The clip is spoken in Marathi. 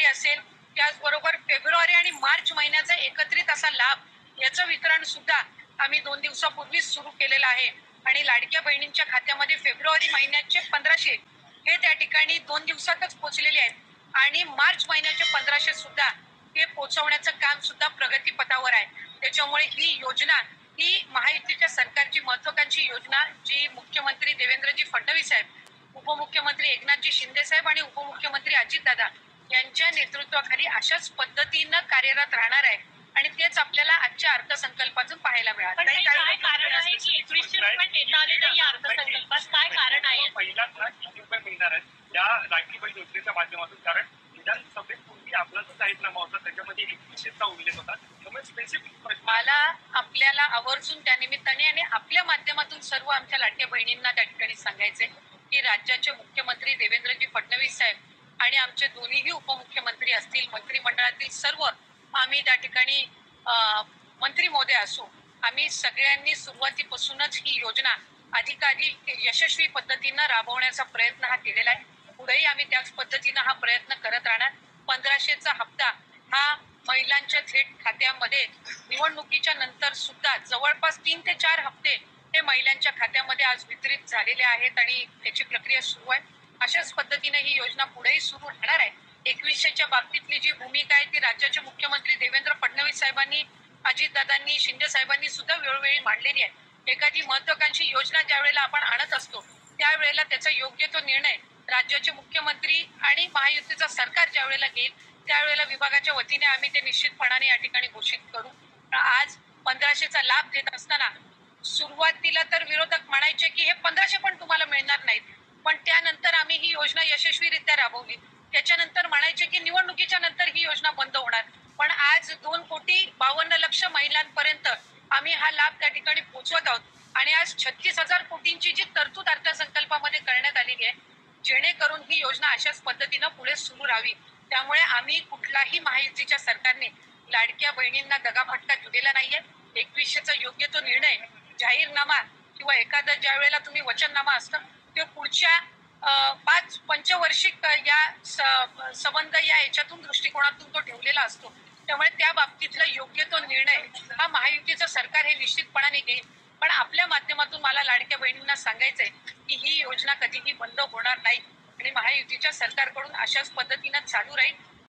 जानेवारी असेल, त्याचबरोबर फेब्रुवारी आणि मार्च महिन्याचा एकत्रित असा लाभ याचं वितरण सुद्धा आम्ही 2 दिवसापूर्वीच सुरू केलेलं आहे आणि लाडक्या बहिणींच्या खात्यामध्ये फेब्रुवारी महिन्याचे 1500 हे त्या ठिकाणी 2 दिवसातच पोहोचलेले आहेत आणि मार्च महिन्याचे 1500 सुद्धा हे पोहोचवण्याचं काम सुद्धा प्रगतीपथावर आहे. त्याच्यामुळे ही योजना ही महायुतीच्या सरकारची महत्त्वाकांक्षी योजना जी मुख्यमंत्री देवेंद्रजी फडणवीस साहेब, उपमुख्यमंत्री एकनाथजी शिंदे साहेब आणि उपमुख्यमंत्री अजितदादा यांच्या नेतृत्वाखाली अशाच पद्धतीनं कार्यरत राहणार आहे आणि तेच आपल्याला आजच्या अर्थसंकल्पातून पाहायला मिळालं. काय कारण आहे की 2100 रुपये देता आले नाही या अर्थसंकल्पात? काय कारण आहे? पहिला रुपये मिळणार आहे या लाडकी बहीण योजनेच्या माध्यमातून, कारण विधानसभेपूर्वी आपला जो जाहीरनामा होता त्याच्यामध्ये 2100चा उल्लेख होता. त्यामुळे स्पेसिफिक मला आपल्याला आवर्जून त्यानिमित्ताने आणि आपल्या माध्यमातून सर्व आमच्या लाडक्या बहिणींना त्या ठिकाणी सांगायचे की राज्याचे मुख्यमंत्री देवेंद्रजी फडणवीस साहेब आणि आमचे दोन्हीही उपमुख्यमंत्री असतील, मंत्रिमंडळातील सर्व आम्ही त्या ठिकाणी मंत्री महोदय असो, आम्ही सगळ्यांनी सुरुवातीपासूनच ही योजना अधिकाधिक यशस्वी पद्धतीनं राबवण्याचा प्रयत्न हा केलेला आहे. पुढेही आम्ही त्याच पद्धतीनं हा प्रयत्न करत राहणार. 1500चा हप्ता हा महिलांच्या थेट खात्यामध्ये निवडणुकीच्या नंतर सुद्धा जवळपास 3 ते 4 हप्ते हे महिलांच्या खात्यामध्ये आज वितरित झालेले आहेत आणि त्याची प्रक्रिया सुरू आहे. अशाच पद्धतीने ही योजना पुढेही सुरू राहणार आहे. 2100च्या बाबतीतली जी भूमिका आहे ती राज्याचे मुख्यमंत्री देवेंद्र फडणवीस साहेबांनी, अजितदादांनी, शिंदे साहेबांनी सुद्धा वेळोवेळी मांडलेली आहे. एखादी महत्त्वाकांक्षी योजना ज्या वेळेला आपण आणत असतो त्यावेळेला त्याचा योग्य तो निर्णय राज्याचे मुख्यमंत्री आणि महायुतीचं सरकार ज्या वेळेला घेईल त्यावेळेला विभागाच्या वतीने आम्ही ते निश्चितपणाने या ठिकाणी घोषित करू. आज 1500चा लाभ देत असताना सुरुवातीला तर विरोधक म्हणायचे की हे 1500 पण तुम्हाला मिळणार नाहीत, पण त्यानंतर आम्ही ही योजना यशस्वीरित्या राबवली. त्याच्यानंतर म्हणायचे की निवडणुकीच्या नंतर ही योजना बंद होणार, पण आज 2,52,00,000 महिलांपर्यंत आम्ही हा लाभ त्या ठिकाणी पोहोचवत आहोत आणि आज 36,000 कोटींची जी तरतूद अर्थसंकल्पामध्ये करण्यात आलेली आहे जेणेकरून ही योजना अशाच पद्धतीनं पुढे सुरू राहावी. त्यामुळे आम्ही कुठलाही महायुतीच्या सरकारने लाडक्या बहिणींना दगाफटका दिलेला नाहीये. 2100चा योग्य तो निर्णय जाहीरनामा किंवा एखादा ज्या वेळेला तुम्ही वचननामा असतं ते पुढच्या 5 पंचवार्षिक या संबंध या याच्यातून दृष्टिकोनातून तो ठेवलेला असतो. त्यामुळे त्या बाबतीतला योग्य तो निर्णय हा महायुतीचं सरकार हे निश्चितपणाने घेईल. पण आपल्या माध्यमातून मला लाडक्या बहिणींना सांगायचंय की ही योजना कधीही बंद होणार नाही आणि महायुतीच्या सरकारकडून अशाच पद्धतीनं चालू राहील.